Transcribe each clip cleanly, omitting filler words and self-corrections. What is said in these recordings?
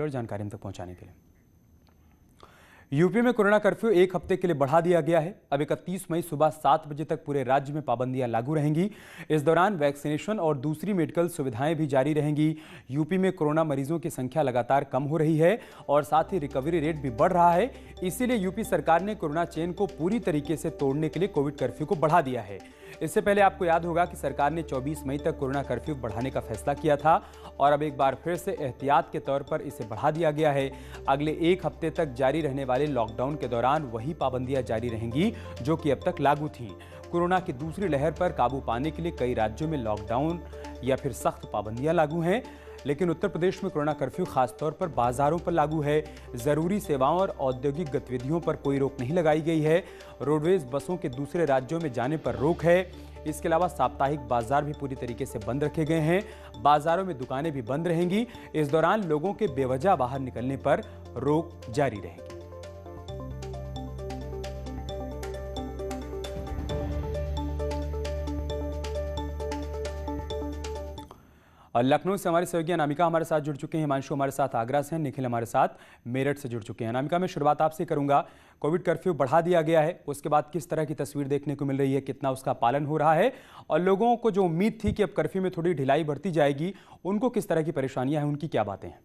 और जानकारी हम तक पहुंचाने के लिए। यूपी में कोरोना कर्फ्यू एक हफ्ते के लिए बढ़ा दिया गया है। अब 31 मई सुबह 7 बजे तक पूरे राज्य में पाबंदियां लागू रहेंगी। इस दौरान वैक्सीनेशन और दूसरी मेडिकल सुविधाएं भी जारी रहेंगी। यूपी में कोरोना मरीजों की संख्या लगातार कम हो रही है और साथ ही रिकवरी रेट भी बढ़ रहा है। इसीलिए यूपी सरकार ने कोरोना चेन को पूरी तरीके से तोड़ने के लिए कोविड कर्फ्यू को बढ़ा दिया है। इससे पहले आपको याद होगा कि सरकार ने 24 मई तक कोरोना कर्फ्यू बढ़ाने का फैसला किया था और अब एक बार फिर से एहतियात के तौर पर इसे बढ़ा दिया गया है। अगले एक हफ्ते तक जारी रहने वाले लॉकडाउन के दौरान वही पाबंदियां जारी रहेंगी जो कि अब तक लागू थीं। कोरोना की दूसरी लहर पर काबू पाने के लिए कई राज्यों में लॉकडाउन या फिर सख्त पाबंदियां लागू हैं, लेकिन उत्तर प्रदेश में कोरोना कर्फ्यू खासतौर पर बाजारों पर लागू है। जरूरी सेवाओं और औद्योगिक गतिविधियों पर कोई रोक नहीं लगाई गई है। रोडवेज बसों के दूसरे राज्यों में जाने पर रोक है। इसके अलावा साप्ताहिक बाजार भी पूरी तरीके से बंद रखे गए हैं। बाजारों में दुकानें भी बंद रहेंगी। इस दौरान लोगों के बेवजह बाहर निकलने पर रोक जारी रहेगी। और लखनऊ से हमारे सहयोगी अनामिका हमारे साथ जुड़ चुके हैं। हिमांशु हमारे साथ आगरा से हैं, निखिल हमारे साथ मेरठ से जुड़ चुके हैं। अनामिका, मैं शुरुआत आपसे करूंगा। कोविड कर्फ्यू बढ़ा दिया गया है, उसके बाद किस तरह की तस्वीर देखने को मिल रही है, कितना उसका पालन हो रहा है, और लोगों को जो उम्मीद थी कि अब कर्फ्यू में थोड़ी ढिलाई बढ़ती जाएगी, उनको किस तरह की परेशानियां हैं, उनकी क्या बातें हैं?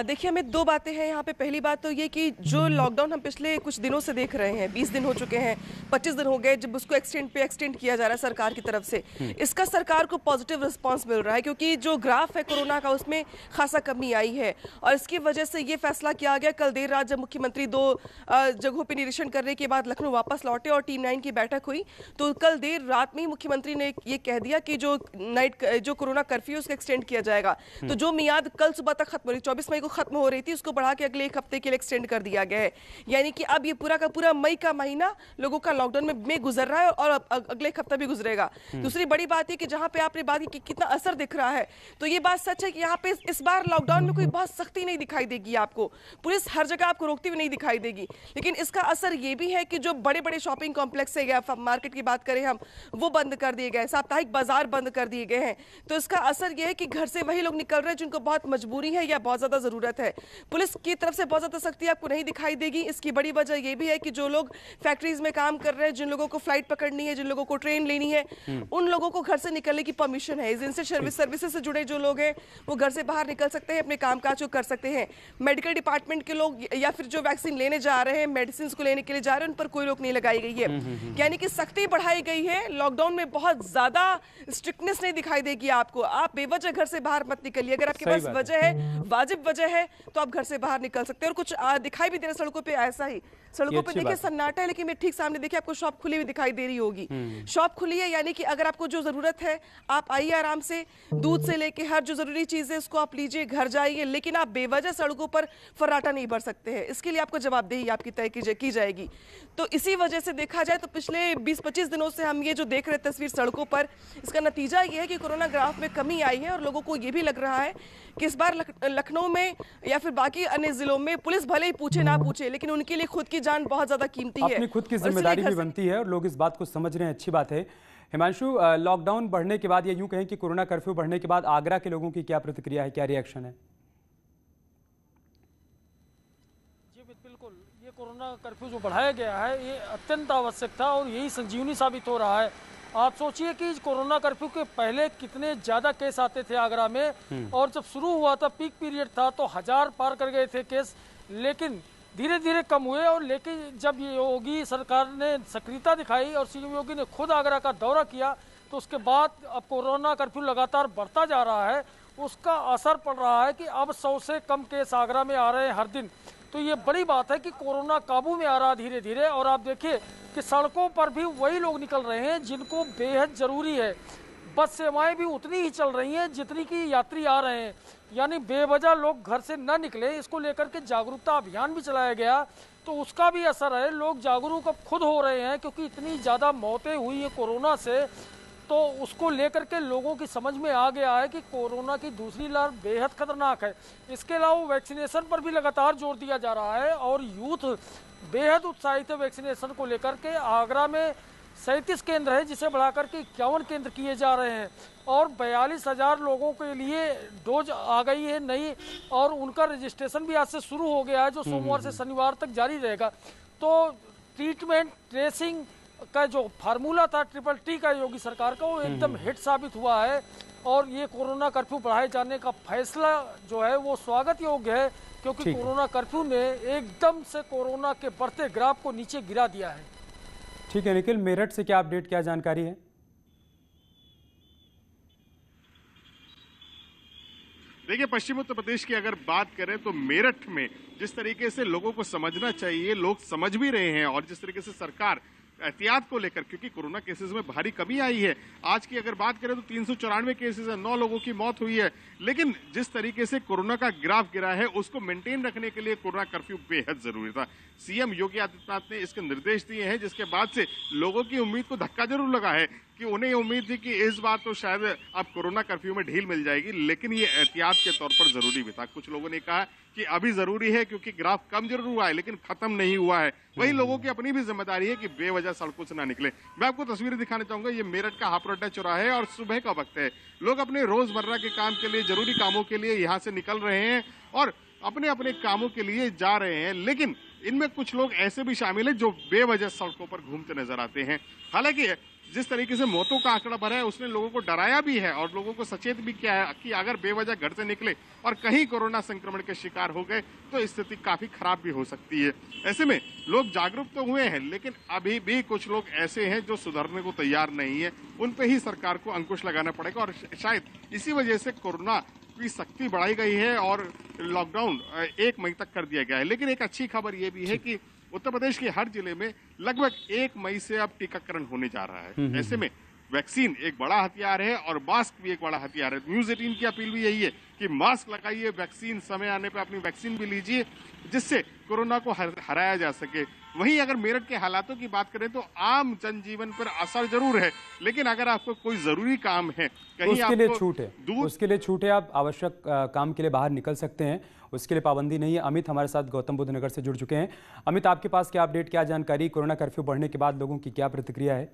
देखिए, हमें दो बातें हैं यहाँ पे। पहली बात तो ये कि जो लॉकडाउन हम पिछले कुछ दिनों से देख रहे हैं, 20 दिन हो चुके हैं, 25 दिन हो गए जब उसको एक्सटेंड किया जा रहा है सरकार की तरफ से। इसका सरकार को पॉजिटिव रिस्पांस मिल रहा है क्योंकि जो ग्राफ है कोरोना का उसमें खासा कमी आई है और इसकी वजह से ये फैसला किया गया। कल देर रात जब मुख्यमंत्री 2 जगहों पर निरीक्षण करने के बाद लखनऊ वापस लौटे और टीम 9 की बैठक हुई, तो कल देर रात में ही मुख्यमंत्री ने ये कह दिया कि जो कोरोना कर्फ्यू उसको एक्सटेंड किया जाएगा। तो जो मियाद कल सुबह तक खत्म हो रही, 24 मई को खत्म हो रही थी, उसको बढ़ा के अगले एक हफ्ते के लिए एक्सटेंड कर दिया गया है। यानी कि अब ये पूरा का पूरा मई का महीना लोगों का लॉकडाउन में गुजर रहा है और अगले एक हफ्ता भी गुजरेगा। दूसरी बड़ी बात है कि जहां पे आपने बात की कि कितना असर दिख रहा है, तो ये बात सच है कि यहाँ पे इस बार लॉकडाउन में कोई बहुत सख्ती नहीं दिखाई देगी आपको। पुलिस हर जगह आपको रोकती हुई नहीं दिखाई देगी, लेकिन इसका असर ये भी है कि जो बड़े बड़े शॉपिंग कॉम्प्लेक्स है या मार्केट की बात करें हम, वो बंद कर दिए गए, साप्ताहिक बाजार बंद कर दिए गए हैं। तो इसका असर ये है कि घर से वही लोग निकल रहे हैं जिनको बहुत मजबूरी है या बहुत ज्यादा जरूरत है। पुलिस की तरफ से बहुत ज्यादा सख्ती आपको नहीं दिखाई देगी। इसकी बड़ी वजह यह भी है कि जो लोग फैक्ट्रीज में काम कर रहे हैं, जिन लोगों को फ्लाइट पकड़नी है, जिन लोगों को ट्रेन लेनी है, उन लोगों को घर से निकलने की परमिशन है। जिनसे सर्विसेज से जुड़े जो लोग हैं वो घर से बाहर निकल सकते हैं, अपने कामकाज को कर सकते हैं। मेडिकल डिपार्टमेंट के लोग या फिर जो वैक्सीन लेने जा रहे हैं, मेडिसिन को लेने के लिए जा रहे हैं, उन पर कोई रोक नहीं लगाई गई है। यानी कि सख्ती बढ़ाई गई है। लॉकडाउन में बहुत ज्यादा स्ट्रिक्टनेस नहीं दिखाई देगी आपको। आप बेवजह घर से बाहर मत निकलिए। अगर आपके पास वजह है, वाजिब वजह है, तो आप घर से बाहर निकल सकते हैं। और कुछ दिखाई भी दे रहा है सड़कों पे, ऐसा ही सड़कों पे देखिए सन्नाटा है, लेकिन मैं ठीक सामने देखिए आपको शॉप खुली हुई दिखाई दे रही होगी। शॉप खुली है, यानी कि अगर आपको जो जरूरत है आप आइए आराम से, दूध से लेके हर जो जरूरी चीज है उसको आप लीजिए, घर जाइए, लेकिन आप बेवजह सड़कों पर फर्राटा नहीं भर सकते हैं। इसके लिए आपको जवाबदेही आपकी तय की जाएगी। तो इसी वजह से देखा जाए तो पिछले 20-25 दिनों से हम ये जो देख रहे तस्वीर सड़कों पर, इसका नतीजा ये है कि कोरोना ग्राफ में कमी आई है और लोगों को ये भी लग रहा है कि इस बार लखनऊ में या फिर बाकी अन्य जिलों में पुलिस भले ही पूछे ना पूछे, लेकिन उनके लिए खुद की जान बहुत ज्यादा कीमती है। अपनी खुद की जिम्मेदारी भी बनती है और लोग इस बात को समझ रहे हैं, अच्छी बात है। हिमांशु, लॉकडाउन बढ़ने के बाद या यूं कहें कि कोरोना कर्फ्यू बढ़ने के बाद आगरा के लोगों की क्या प्रतिक्रिया है, क्या रिएक्शन है? जी बिल्कुल, ये कोरोना कर्फ्यू जो बढ़ाया गया है ये अत्यंत आवश्यक था और यही संजीवनी साबित हो रहा है। आप सोचिए कि कोरोना कर्फ्यू के पहले कितने ज़्यादा केस आते थे आगरा में, और जब शुरू हुआ था पीक पीरियड था तो 1000 पार कर गए थे केस, लेकिन धीरे धीरे कम हुए। और लेकिन जब ये योगी सरकार ने सक्रियता दिखाई और सीएम योगी ने खुद आगरा का दौरा किया, तो उसके बाद अब कोरोना कर्फ्यू लगातार बढ़ता जा रहा है। उसका असर पड़ रहा है कि अब 100 से कम केस आगरा में आ रहे हैं हर दिन। तो ये बड़ी बात है कि कोरोना काबू में आ रहा धीरे धीरे। और आप देखिए कि सड़कों पर भी वही लोग निकल रहे हैं जिनको बेहद ज़रूरी है। बस सेवाएं भी उतनी ही चल रही हैं जितनी की यात्री आ रहे हैं, यानी बेवजह लोग घर से न निकले, इसको लेकर के जागरूकता अभियान भी चलाया गया। तो उसका भी असर है, लोग जागरूक अब खुद हो रहे हैं क्योंकि इतनी ज़्यादा मौतें हुई है कोरोना से, तो उसको लेकर के लोगों की समझ में आ गया है कि कोरोना की दूसरी लहर बेहद खतरनाक है। इसके अलावा वैक्सीनेशन पर भी लगातार जोर दिया जा रहा है और यूथ बेहद उत्साहित है वैक्सीनेशन को लेकर के। आगरा में 37 केंद्र है, जिसे बढ़ाकर के 51 केंद्र किए जा रहे हैं और 42,000 लोगों के लिए डोज आ गई है नई, और उनका रजिस्ट्रेशन भी आज से शुरू हो गया है, जो सोमवार से शनिवार तक जारी रहेगा। तो ट्रीटमेंट ट्रेसिंग का जो फार्मूला था TTT का योगी सरकार का, वो एकदम हिट साबित हुआ है और ये कोरोना कर्फ्यू बढ़ाए जाने का फैसला जो है वो स्वागत योग्य है, क्योंकि कोरोना कर्फ्यू ने एकदम से कोरोना के बढ़ते ग्राफ को नीचे गिरा दिया है। ठीक है निखिल, मेरठ से क्या अपडेट, क्या जानकारी है? देखिए, पश्चिम उत्तर प्रदेश की अगर बात करें तो मेरठ में जिस तरीके से लोगों को समझना चाहिए, लोग समझ भी रहे हैं, और जिस तरीके से सरकार एहतियात को लेकर, क्योंकि कोरोना केसेस में भारी कमी आई है, आज की अगर बात करें तो 394 केसेस है, 9 लोगों की मौत हुई है, लेकिन जिस तरीके से कोरोना का ग्राफ गिरा है उसको मेंटेन रखने के लिए कोरोना कर्फ्यू बेहद जरूरी था। सीएम योगी आदित्यनाथ ने इसके निर्देश दिए हैं, जिसके बाद से लोगों की उम्मीद को धक्का जरूर लगा है कि उन्हें उम्मीद थी कि इस बार तो शायद अब कोरोना कर्फ्यू में ढील मिल जाएगी, लेकिन ये एहतियात के तौर पर जरूरी भी था। कुछ लोगों ने कहा कि अभी जरूरी है क्योंकि ग्राफ कम जरूर हुआ है लेकिन खत्म नहीं हुआ है। वही लोगों की अपनी भी जिम्मेदारी है कि बेवजह सड़कों से ना निकले। मैं आपको तस्वीरें दिखाना चाहूंगा, ये मेरठ का हापुड़ अड्डा चौराहा है और सुबह का वक्त है। लोग अपने रोजमर्रा के काम के लिए, जरूरी कामों के लिए यहाँ से निकल रहे हैं और अपने अपने कामों के लिए जा रहे हैं, लेकिन इनमें कुछ लोग ऐसे भी शामिल हैं जो बेवजह सड़कों पर घूमते नजर आते हैं। हालांकि जिस तरीके से मौतों का आंकड़ा बढ़ा है उसने लोगों को डराया भी है और लोगों को सचेत भी किया है कि अगर बेवजह घर से निकले और कहीं कोरोना संक्रमण के शिकार हो गए तो स्थिति काफी खराब भी हो सकती है। ऐसे में लोग जागरूक तो हुए हैं, लेकिन अभी भी कुछ लोग ऐसे हैं जो सुधरने को तैयार नहीं है। उन पे ही सरकार को अंकुश लगाना पड़ेगा और शायद इसी वजह से कोरोना की सख्ती बढ़ाई गई है और लॉकडाउन 1 मई तक कर दिया गया है। लेकिन एक अच्छी खबर यह भी है कि उत्तर प्रदेश के हर जिले में लगभग 1 मई से अब टीकाकरण होने जा रहा है। ऐसे में वैक्सीन एक बड़ा हथियार है और मास्क भी एक बड़ा हथियार है। न्यूज़ 18 की अपील भी यही है कि मास्क लगाइए, वैक्सीन समय आने पर अपनी वैक्सीन भी लीजिए, जिससे कोरोना को हराया जा सके। वहीं अगर मेरठ के हालातों की बात करें तो आम जनजीवन पर असर जरूर है, लेकिन अगर आपको कोई जरूरी काम है, कहीं उसके लिए छूट है, उसके लिए छूट है, आप आवश्यक काम के लिए बाहर निकल सकते हैं, उसके लिए पाबंदी नहीं है। अमित हमारे साथ गौतम बुद्ध नगर से जुड़ चुके हैं। अमित, आपके पास क्या अपडेट, क्या जानकारी, कोरोना कर्फ्यू बढ़ने के बाद लोगों की क्या प्रतिक्रिया है?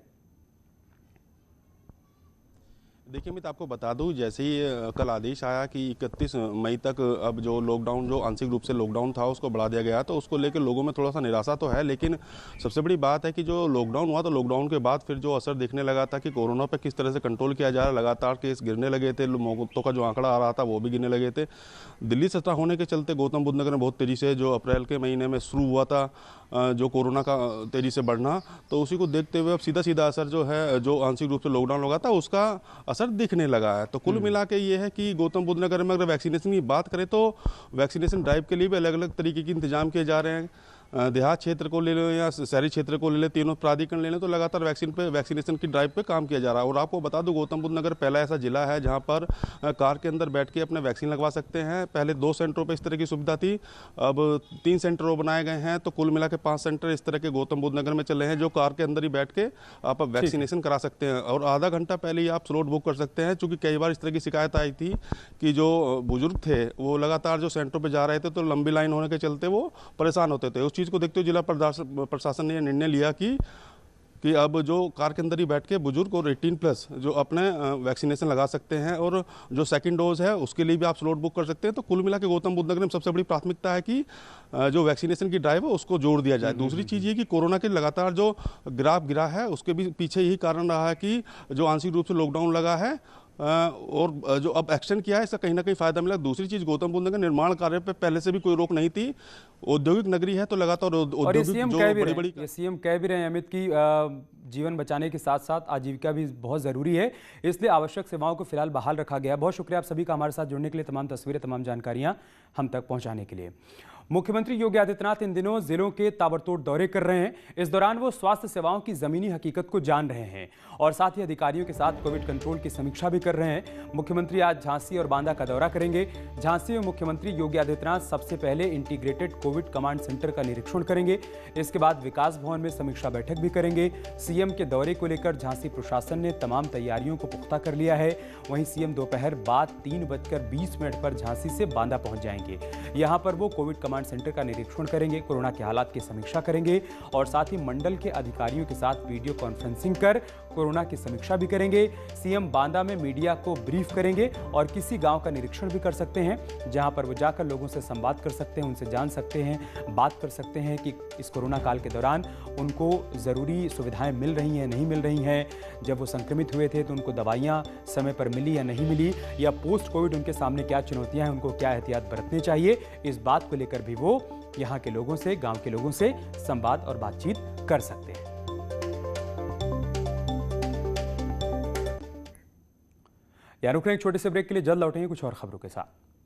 देखिए अमित, आपको बता दूं, जैसे ही कल आदेश आया कि 31 मई तक अब जो लॉकडाउन, जो आंशिक रूप से लॉकडाउन था, उसको बढ़ा दिया गया, तो उसको लेकर लोगों में थोड़ा सा निराशा तो है। लेकिन सबसे बड़ी बात है कि जो लॉकडाउन हुआ तो लॉकडाउन के बाद फिर जो असर देखने लगा था कि कोरोना पर किस तरह से कंट्रोल किया जा रहा है, लगातार केस गिरने लगे थे, मौतों का जो आंकड़ा आ रहा था वो भी गिरने लगे थे। दिल्ली सतह होने के चलते गौतम बुद्ध नगर में बहुत तेज़ी से, जो अप्रैल के महीने में शुरू हुआ था जो कोरोना का तेज़ी से बढ़ना, तो उसी को देखते हुए अब सीधा सीधा असर जो है, जो आंशिक रूप से लॉकडाउन लगा था उसका असर दिखने लगा है। तो कुल मिला के ये है कि गौतम बुद्ध नगर में अगर वैक्सीनेशन की बात करें तो वैक्सीनेशन ड्राइव के लिए भी अलग अलग तरीके के इंतजाम किए जा रहे हैं। देहात क्षेत्र को ले लो या शहरी क्षेत्र को ले ले, तीनों प्राधिकरण ले लें, तो लगातार वैक्सीनेशन की ड्राइव पे काम किया जा रहा है। और आपको बता दूं, गौतम बुद्ध नगर पहला ऐसा जिला है जहां पर कार के अंदर बैठ के अपने वैक्सीन लगवा सकते हैं। पहले 2 सेंटरों पे इस तरह की सुविधा थी, अब 3 सेंटर बनाए गए हैं, तो कुल मिला के 5 सेंटर इस तरह के गौतम बुद्ध नगर में चल रहे हैं, जो कार के अंदर ही बैठ के आप वैक्सीनेशन करा सकते हैं। और आधा घंटा पहले ही आप स्लॉट बुक कर सकते हैं, चूँकि कई बार इस तरह की शिकायत आई थी कि जो बुजुर्ग थे वो लगातार जो सेंटरों पर जा रहे थे तो लंबी लाइन होने के चलते वो परेशान होते थे। उस चीज़ को देखते हुए जिला प्रशासन ने यह निर्णय लिया कि अब जो कार के अंदर ही बैठ के बुजुर्ग और 18+ जो अपने वैक्सीनेशन लगा सकते हैं, और जो सेकंड डोज है उसके लिए भी आप स्लॉट बुक कर सकते हैं। तो कुल मिला के गौतम बुद्ध नगर में सबसे बड़ी प्राथमिकता है कि जो वैक्सीनेशन की ड्राइव है उसको जोड़ दिया जाए। दूसरी चीज़ ये कि कोरोना के लगातार जो ग्राफ गिरा है उसके भी पीछे यही कारण रहा है कि जो आंशिक रूप से लॉकडाउन लगा है और जो अब एक्शन किया है, इसका कहीं ना कहीं फायदा मिला। दूसरी चीज, गौतम बुद्ध नगर निर्माण कार्य पे पहले से भी कोई रोक नहीं थी, औद्योगिक नगरी है, तो लगातार औद्योगिक जो बड़ी सीएम कह भी रहे हैं अमित की जीवन बचाने के साथ साथ आजीविका भी बहुत जरूरी है, इसलिए आवश्यक सेवाओं को फिलहाल बहाल रखा गया है। बहुत शुक्रिया आप सभी का हमारे साथ जुड़ने के लिए, तमाम तस्वीरें, तमाम जानकारियां हम तक पहुंचाने के लिए। मुख्यमंत्री योगी आदित्यनाथ इन दिनों जिलों के ताबड़तोड़ दौरे कर रहे हैं। इस दौरान वो स्वास्थ्य सेवाओं की जमीनी हकीकत को जान रहे हैं और साथ ही अधिकारियों के साथ कोविड कंट्रोल की समीक्षा भी कर रहे हैं। मुख्यमंत्री आज झांसी और बांदा का दौरा करेंगे। झांसी में मुख्यमंत्री योगी आदित्यनाथ सबसे पहले इंटीग्रेटेड कोविड कमांड सेंटर का निरीक्षण करेंगे। इसके बाद विकास भवन में समीक्षा बैठक भी करेंगे। सीएम के दौरे को लेकर झांसी प्रशासन ने तमाम तैयारियों को पुख्ता कर लिया है। वहीं सीएम दोपहर बाद 3:20 पर झांसी से बांदा पहुंच जाएंगे। यहां पर वो कोविड कमांड कमांड सेंटर का निरीक्षण करेंगे, कोरोना के हालात की समीक्षा करेंगे और साथ ही मंडल के अधिकारियों के साथ वीडियो कॉन्फ्रेंसिंग कर कोरोना की समीक्षा भी करेंगे। सीएम बांदा में मीडिया को ब्रीफ करेंगे और किसी गांव का निरीक्षण भी कर सकते हैं, जहां पर वो जाकर लोगों से संवाद कर सकते हैं, उनसे जान सकते हैं, बात कर सकते हैं कि इस कोरोना काल के दौरान उनको ज़रूरी सुविधाएं मिल रही हैं, नहीं मिल रही हैं, जब वो संक्रमित हुए थे तो उनको दवाइयाँ समय पर मिली या नहीं मिली, या पोस्ट कोविड उनके सामने क्या चुनौतियाँ हैं, उनको क्या एहतियात बरतने चाहिए। इस बात को लेकर भी वो यहाँ के लोगों से, गाँव के लोगों से संवाद और बातचीत कर सकते हैं। यहाँ रुक रहे हैं एक छोटे से ब्रेक के लिए, जल्द लौटेंगे कुछ और खबरों के साथ।